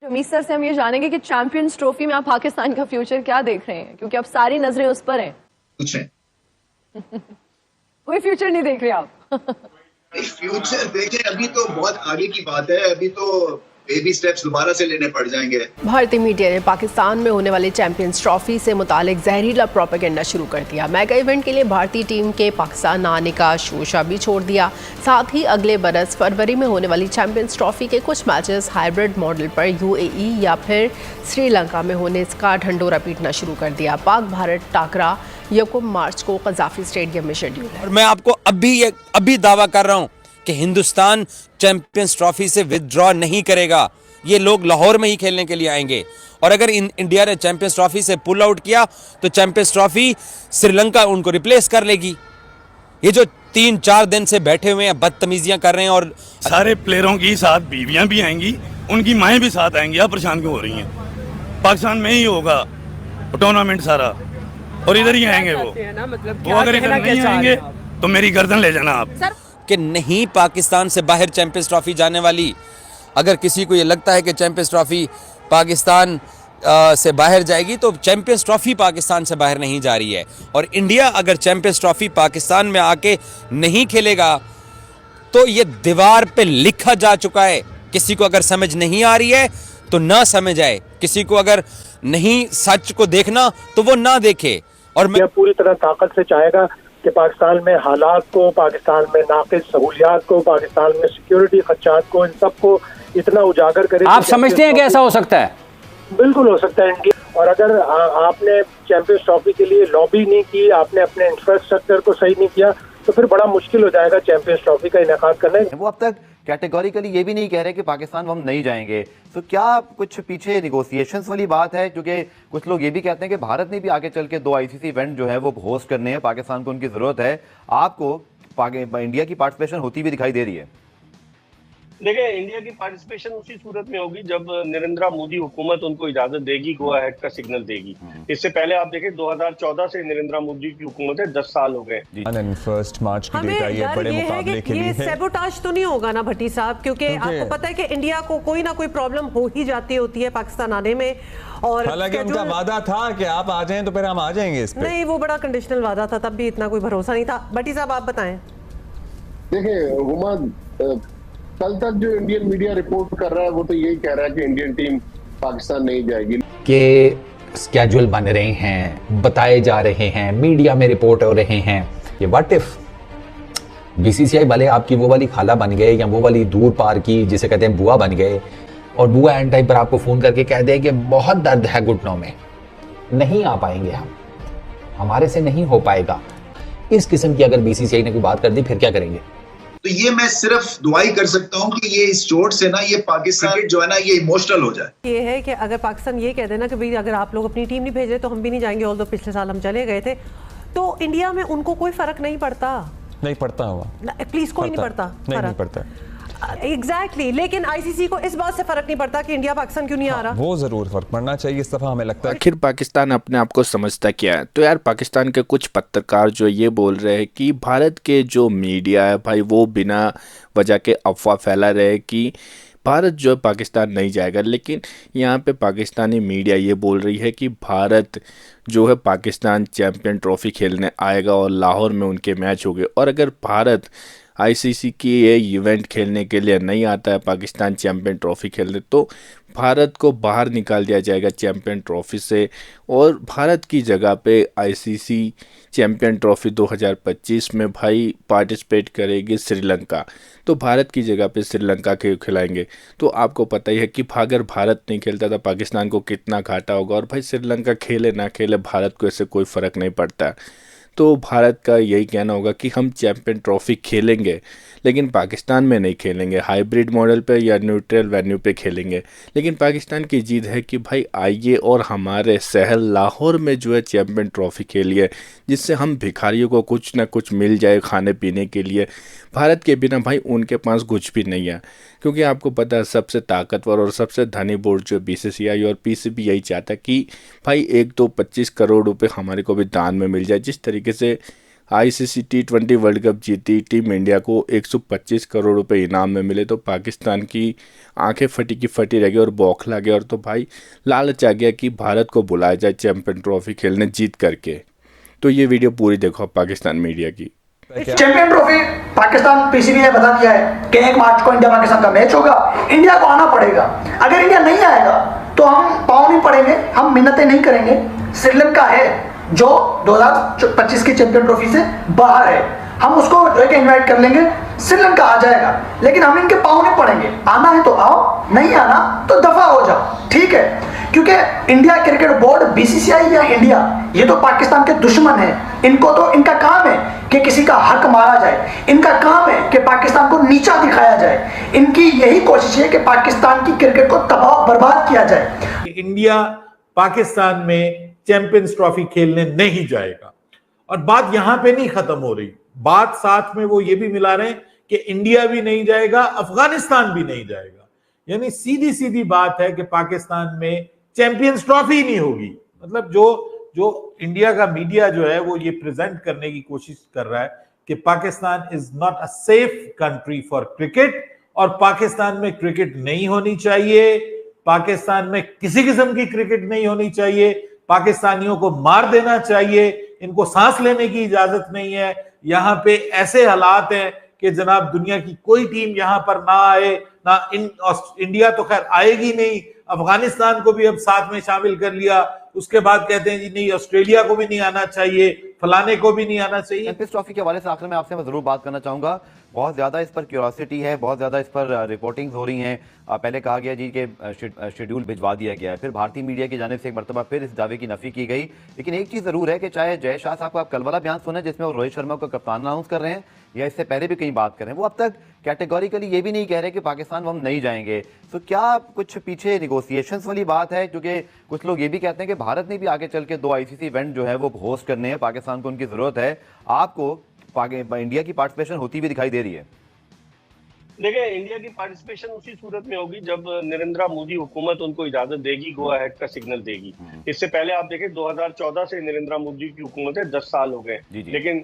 Ramiz sir से हम ये जानेंगे कि चैंपियंस ट्रॉफी में आप पाकिस्तान का फ्यूचर क्या देख रहे हैं, क्योंकि अब सारी नजरें उस पर हैं। कुछ है कोई फ्यूचर नहीं देख रहे आप? फ्यूचर देखें, अभी तो बहुत आगे की बात है, अभी तो बेबी स्टेप्स दोबारा से लेने पड़ जाएंगे। भारतीय मीडिया ने पाकिस्तान में होने वाली चैंपियंस ट्रॉफी से मुतालिक जहरीला प्रोपेगेंडा शुरू कर दिया। मेगा इवेंट के लिए भारतीय टीम के पाकिस्तान आने का शोशा भी छोड़ दिया। साथ ही अगले बरस फरवरी में होने वाली चैंपियंस ट्रॉफी के कुछ मैचेस हाइब्रिड मॉडल पर यूएई या फिर श्रीलंका में होने इसका ढंढोरा पीटना शुरू कर दिया। पाक भारत टाकरा 1 मार्च को कजाफी स्टेडियम में शेड्यूल है। और मैं आपको अभी दावा कर रहा हूं कि हिंदुस्तान चैंपियंस ट्रॉफी से विथड्रॉ नहीं करेगा। ये लोग लाहौर में ही खेलने के लिए आएंगे, और अगर इंडिया ने चैंपियंस ट्रॉफी से पुल आउट किया तो चैंपियंस ट्रॉफी श्रीलंका उनको रिप्लेस कर लेगी। ये जो 3-4 दिन से बैठे हुए हैं, बदतमीजियां कर रहे हैं, और सारे प्लेयरों की साथ बीवियां भी आएंगी, उनकी माएँ भी साथ आएंगी। आप परेशान क्यों हो रही हैं? पाकिस्तान में ही होगा टूर्नामेंट सारा, और इधर ही आएंगे वो अगर इधर नहीं आएंगे तो मेरी गर्दन ले जाना आप। कि नहीं पाकिस्तान से बाहर चैंपियंस ट्रॉफी जाने वाली। अगर किसी को ये लगता है कि चैंपियंस ट्रॉफी पाकिस्तान से बाहर जाएगी, तो चैंपियंस ट्रॉफी पाकिस्तान से बाहर नहीं जा रही है। और इंडिया अगर चैंपियंस ट्रॉफी पाकिस्तान में आके नहीं खेलेगा तो ये दीवार पे लिखा जा चुका है। किसी को अगर समझ नहीं आ रही है तो ना समझ आए, किसी को अगर नहीं सच को देखना तो वो ना देखे। और मैं पूरी तरह ताकत से चाहेगा कि पाकिस्तान में हालात को, पाकिस्तान में नाक़िस सहूलियात को, पाकिस्तान में सिक्योरिटी खदशात को, इन सब को इतना उजागर करे। आप समझते हैं कि ऐसा हो सकता है? बिल्कुल हो सकता है इंडिया। और अगर आपने चैंपियंस ट्रॉफी के लिए लॉबी नहीं की, आपने अपने इंफ्रास्ट्रक्चर को सही नहीं किया, तो फिर बड़ा मुश्किल हो जाएगा चैंपियंस ट्रॉफी का इनेकाद करना। वो अब तक कैटेगोरिकली ये भी नहीं कह रहे कि पाकिस्तान हम नहीं जाएंगे, तो क्या कुछ पीछे निगोशिएशंस वाली बात है? क्योंकि कुछ लोग ये भी कहते हैं कि भारत ने भी आगे चल के 2 आईसीसी इवेंट जो है वो होस्ट करने हैं, पाकिस्तान को उनकी जरूरत है। आपको इंडिया की पार्टिसिपेशन होती हुई दिखाई दे रही है? देखिए, इंडिया की पार्टिसिपेशन उसी सूरत में होगी जब नरेंद्र मोदी हुकूमत उनको इजाजत देगी, गो अहेड का सिग्नल देगी। इससे पहले आप देखें 2014 से नरेंद्र मोदी की हुकूमत है, 10 साल हो गए। 1 मार्च की डेट आई है, बड़े मुकाबले के लिए ये सैबोटाज तो नहीं होगा ना भट्टी साहब? क्योंकि आपको पता है कि इंडिया को कोई ना कोई प्रॉब्लम हो ही जाती होती है पाकिस्तान आने में। और हालांकि उनका वादा था कि आप आ जाएं तो फिर हम आ जाएंगे इस पे। नहीं, वो बड़ा कंडीशनल वादा था, तब भी इतना कोई भरोसा नहीं था। भट्टी साहब आप बताएं। देखिए हुमा, कल तक जो इंडियन मीडिया रिपोर्ट कर रहा है वो तो यही कह रहा है कि इंडियन टीम पाकिस्तान नहीं जाएगी। के स्केड्यूल बन रहे हैं, बताए जा रहे हैं, मीडिया में रिपोर्ट हो रहे हैं। ये व्हाट इफ बीसीसीआई वाले आपकी वो वाली खाला बन गए, या वो वाली दूर पार की जिसे कहते हैं बुआ बन गए, और बुआ एंड टाइम पर आपको फोन करके कह दे कि बहुत दर्द है घुटनों में, नहीं आ पाएंगे हम, हमारे से नहीं हो पाएगा। इस किस्म की अगर बीसीसीआई ने कोई बात कर दी, फिर क्या करेंगे? तो ये मैं सिर्फ दुआई कर सकता हूँ कि ये इस चोट से ना ये पाकिस्तान जो है ना ये इमोशनल हो जाए। ये है कि अगर पाकिस्तान ये कह देना कि भाई अगर आप लोग अपनी टीम नहीं भेज रहे तो हम भी नहीं जाएंगे, ऑल्दो पिछले साल हम चले गए थे, तो इंडिया में उनको कोई फर्क नहीं पड़ता। नहीं पड़ता हुआ, प्लीज कोई नहीं पड़ता, नहीं पड़ता। एग्जैक्टली लेकिन आईसीसी को इस बात से फर्क नहीं पड़ता कि इंडिया पाकिस्तान क्यों नहीं आ रहा। वो जरूर फर्क पड़ना चाहिए इस दफा, हमें लगता है। आखिर पाकिस्तान अपने आप को समझता क्या है? तो यार पाकिस्तान के कुछ पत्रकार जो ये बोल रहे हैं कि भारत के जो मीडिया है भाई वो बिना वजह के अफवाह फैला रहे कि भारत जो है पाकिस्तान नहीं जाएगा। लेकिन यहाँ पे पाकिस्तानी मीडिया ये बोल रही है कि भारत जो है पाकिस्तान चैंपियन ट्रॉफी खेलने आएगा और लाहौर में उनके मैच होंगे। और अगर भारत आईसीसी की ये इवेंट खेलने के लिए नहीं आता है, पाकिस्तान चैंपियन ट्रॉफी खेलने, तो भारत को बाहर निकाल दिया जाएगा चैंपियन ट्रॉफी से, और भारत की जगह पे आईसीसी चैंपियन ट्रॉफी 2025 में भाई पार्टिसिपेट करेगी श्रीलंका। तो भारत की जगह पे श्रीलंका के खिलाएंगे। तो आपको पता ही है कि अगर भारत नहीं खेलता था पाकिस्तान को कितना घाटा होगा, और भाई श्रीलंका खेले ना खेले भारत को इससे कोई फ़र्क नहीं पड़ता। तो भारत का यही कहना होगा कि हम चैंपियन ट्रॉफी खेलेंगे लेकिन पाकिस्तान में नहीं खेलेंगे, हाइब्रिड मॉडल पे या न्यूट्रल वेन्यू पे खेलेंगे। लेकिन पाकिस्तान की जिद है कि भाई आइए और हमारे शहर लाहौर में जो है चैंपियन ट्रॉफी खेलिए, जिससे हम भिखारियों को कुछ ना कुछ मिल जाए खाने पीने के लिए। भारत के बिना भाई उनके पास कुछ भी नहीं है, क्योंकि आपको पता है सबसे ताकतवर और सबसे धनी बोर्ड जो बीसीसीआई और पीसीबी यही चाहता है कि भाई 1 तो 25 करोड़ रुपए हमारे को भी दान में मिल जाए। जिस तरीके से आईसीसी T20 वर्ल्ड कप जीती टीम इंडिया को 125 करोड़ रुपए इनाम में मिले तो पाकिस्तान की आंखें फटी की फटी रह गई और बौखला गया, और तो भाई लालच आ गया कि भारत को बुलाया जाए चैंपियन ट्रॉफी खेलने जीत करके। तो ये वीडियो पूरी देखो पाकिस्तान मीडिया की। चैंपियन ट्रॉफी पाकिस्तान पीसीबी ने बता दिया है कि 1 मार्च को इंडिया पाकिस्तान का मैच होगा, इंडिया को आना पड़ेगा। अगर इंडिया नहीं आएगा तो हम पाँव नहीं पड़ेंगे, हम मिन्नतें नहीं करेंगे। श्रीलंका है जो 2025 की चैंपियन ट्रॉफी से बाहर है, हम उसको जो है इन्वाइट कर लेंगे, श्रीलंका आ जाएगा, लेकिन हम इनके पाँव नहीं पड़ेंगे। आना है तो आओ, नहीं आना तो दफा हो जाओ, ठीक है। क्योंकि इंडिया क्रिकेट बोर्ड, बीसीसीआई या इंडिया, ये तो पाकिस्तान के दुश्मन है। इनको तो इनका काम है कि किसी का हक मारा जाए, इनका काम है कि पाकिस्तान को नीचा दिखाया जाए। इनकी यही कोशिश है कि पाकिस्तान की क्रिकेट को तबाह बर्बाद किया जाए। इंडिया पाकिस्तान में चैंपियंस ट्रॉफी खेलने नहीं जाएगा। और बात यहां पे नहीं खत्म हो रही, बात साथ में वो ये भी मिला रहे हैं कि इंडिया भी नहीं जाएगा, अफगानिस्तान भी नहीं जाएगा। यानी सीधी सीधी बात है कि पाकिस्तान में चैंपियंस ट्रॉफी नहीं होगी। मतलब जो इंडिया का मीडिया जो है वो ये प्रेजेंट करने की कोशिश कर रहा है कि Pakistan is not a safe country for cricket, और पाकिस्तान में क्रिकेट नहीं होनी चाहिए, पाकिस्तान में किसी किस्म की क्रिकेट नहीं होनी चाहिए, पाकिस्तानियों को मार देना चाहिए, इनको सांस लेने की इजाजत नहीं है। यहाँ पे ऐसे हालात हैं कि जनाब दुनिया की कोई टीम यहाँ पर ना आए, ना इंडिया तो खैर आएगी नहीं, अफगानिस्तान को भी अब साथ में शामिल कर लिया, उसके बाद कहते हैं जी नहीं ऑस्ट्रेलिया को भी नहीं आना चाहिए, फलाने को भी नहीं आना चाहिए। चैंपियंस ट्रॉफी के हवाले से आखिर में आपसे मैं जरूर बात करना चाहूंगा। बहुत ज्यादा इस पर क्यूरियोसिटी है, बहुत ज्यादा इस पर रिपोर्टिंग्स हो रही हैं। पहले कहा गया जी कि शेड्यूल भिजवा दिया गया है, फिर भारतीय मीडिया की जानिब से एक मरतबा फिर इस दावे की नफी की गई। लेकिन एक चीज जरूर है कि चाहे जय शाह साहब का आप कल वाला बयान सुने जिसमें वो रोहित शर्मा को कप्तान अनाउंस कर रहे हैं, या इससे पहले भी कहीं बात कर रहे हैं, वो अब तक कैटेगोरिकली ये भी नहीं कह रहे कि पाकिस्तान हम नहीं जाएंगे। तो क्या कुछ पीछे निगोसिएशंस वाली बात है? क्योंकि कुछ लोग ये भी कहते हैं कि भारत ने भी आगे चल के 2 आईसीसी इवेंट जो है वो होस्ट करने हैं, पाकिस्तान को उनकी जरूरत है। आपको इंडिया की पार्टिसिपेशन होती हुई दिखाई दे रही है? देखिए, इंडिया की पार्टिसिपेशन उसी सूरत में होगी जब नरेंद्र मोदी हुकूमत उनको इजाजत देगी, गो अहेड का सिग्नल देगी। इससे पहले आप देखें 2014 से नरेंद्र मोदी की हुकूमत है, 10 साल हो गए, लेकिन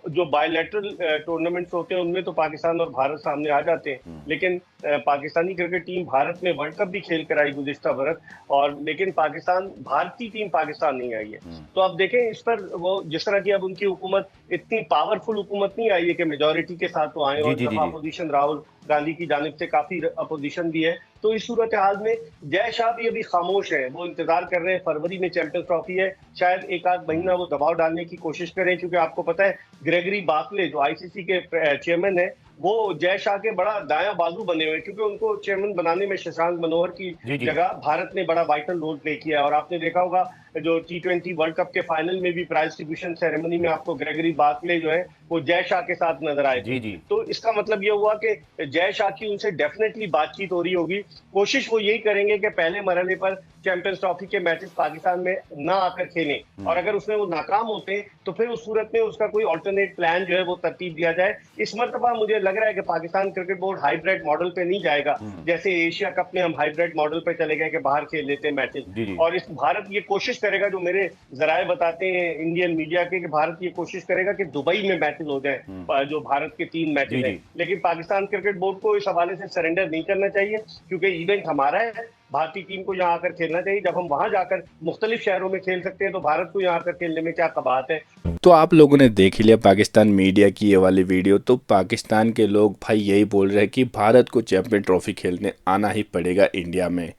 जो बायलैटरल टूर्नामेंट्स होते हैं उनमें तो पाकिस्तान और भारत सामने आ जाते हैं। लेकिन पाकिस्तानी क्रिकेट टीम भारत में वर्ल्ड कप भी खेल कर आई गुज़िश्ता बरस, और लेकिन भारतीय टीम पाकिस्तान नहीं आई है। तो अब देखें इस पर वो जिस तरह की अब उनकी हुकूमत इतनी पावरफुल हुकूमत नहीं आई है कि मेजोरिटी के साथ वो आए, और अपोजिशन राहुल गांधी की जानिब से काफी अपोजिशन भी है। तो इस सूरत हाल में जय शाह भी अभी खामोश है, वो इंतजार कर रहे हैं। फरवरी में चैंपियंस ट्रॉफी है, शायद एक आध महीना वो दबाव डालने की कोशिश करें, क्योंकि आपको पता है ग्रेगरी बार्कले जो आईसीसी के चेयरमैन है वो जय शाह के बड़ा दायां बाजू बने हुए, क्योंकि उनको चेयरमैन बनाने में शशांक मनोहर की जगह भारत ने बड़ा वाइटल रोल प्ले किया है। और आपने देखा होगा जो T20 वर्ल्ड कप के फाइनल में भी प्राइज डिस्ट्रीब्यूशन सेरेमनी में आपको ग्रेगरी बार्कले जो है वो जय शाह के साथ नजर आए थे। तो इसका मतलब ये हुआ कि जय शाह की उनसे डेफिनेटली बातचीत हो रही होगी। कोशिश वो यही करेंगे कि पहले मरहले पर चैंपियंस ट्रॉफी के मैचेस पाकिस्तान में ना आकर खेलें, और अगर उसमें वो नाकाम होते हैं तो फिर उस सूरत में उसका कोई ऑल्टरनेट प्लान जो है वो तरतीब दिया जाए। इस मरतबा मुझे लग रहा है कि Pakistan cricket board hybrid model पे नहीं जाएगा, जैसे एशिया कप में हम हाइब्रिड मॉडल पे चले गए कि बाहर खेल लेते हैं मैचेस। और इस भारत ये कोशिश करेगा, जो मेरे जराए बताते हैं इंडियन मीडिया के, कि भारत ये कोशिश करेगा कि दुबई में मैचेस हो जाए, जो भारत के 3 मैचेस हैं। लेकिन पाकिस्तान क्रिकेट बोर्ड को इस हवाले से सरेंडर नहीं करना चाहिए, क्योंकि इवेंट हमारा है, भारतीय टीम को यहाँ आकर खेलना चाहिए। जब हम वहां जाकर मुख्तलिफ शहरों में खेल सकते हैं तो भारत को यहाँ आकर खेलने में क्या कबाहत है। तो आप लोगों ने देख ही लिया पाकिस्तान मीडिया की ये वाली वीडियो। तो पाकिस्तान के लोग भाई यही बोल रहे हैं कि भारत को चैंपियन ट्रॉफी खेलने आना ही पड़ेगा इंडिया में,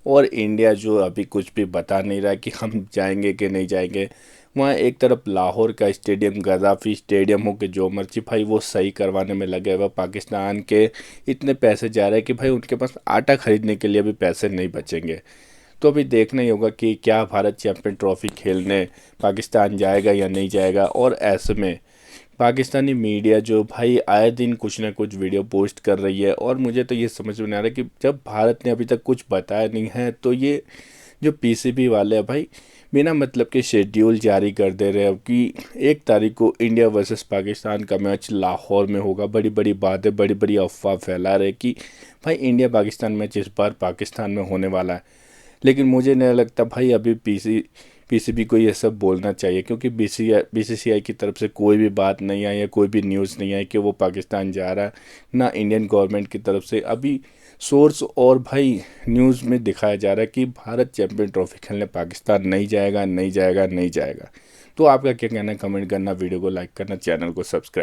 और इंडिया जो अभी कुछ भी बता नहीं रहा कि हम जाएंगे कि नहीं जाएंगे। वहाँ एक तरफ लाहौर का स्टेडियम, गद्दाफी स्टेडियम हो के जो मर्जी भाई वो सही करवाने में लगे हुए, पाकिस्तान के इतने पैसे जा रहे हैं कि भाई उनके पास आटा खरीदने के लिए भी पैसे नहीं बचेंगे। तो अभी देखना ही होगा कि क्या भारत चैंपियन ट्रॉफी खेलने पाकिस्तान जाएगा या नहीं जाएगा। और ऐसे में पाकिस्तानी मीडिया जो भाई आए दिन कुछ ना कुछ वीडियो पोस्ट कर रही है, और मुझे तो ये समझ में नहीं आ रहा कि जब भारत ने अभी तक कुछ बताया नहीं है तो ये जो पीसीबी वाले हैं भाई बिना मतलब के शेड्यूल जारी कर दे रहे हैं कि 1 तारीख को इंडिया वर्सेस पाकिस्तान का मैच लाहौर में होगा। बड़ी बड़ी बातें, बड़ी बड़ी अफवाह फैला रहे कि भाई इंडिया पाकिस्तान मैच इस बार पाकिस्तान में होने वाला है। लेकिन मुझे नहीं लगता भाई अभी पीसीबी को ये सब बोलना चाहिए, क्योंकि बीसीसीआई की तरफ से कोई भी बात नहीं आई है, कोई भी न्यूज़ नहीं आई कि वो पाकिस्तान जा रहा है, ना इंडियन गवर्नमेंट की तरफ से अभी सोर्स और भाई न्यूज़ में दिखाया जा रहा है कि भारत चैंपियन ट्रॉफी खेलने पाकिस्तान नहीं जाएगा, नहीं जाएगा, नहीं जाएगा। तो आपका क्या कहना है, कमेंट करना, वीडियो को लाइक करना, चैनल को सब्सक्राइब।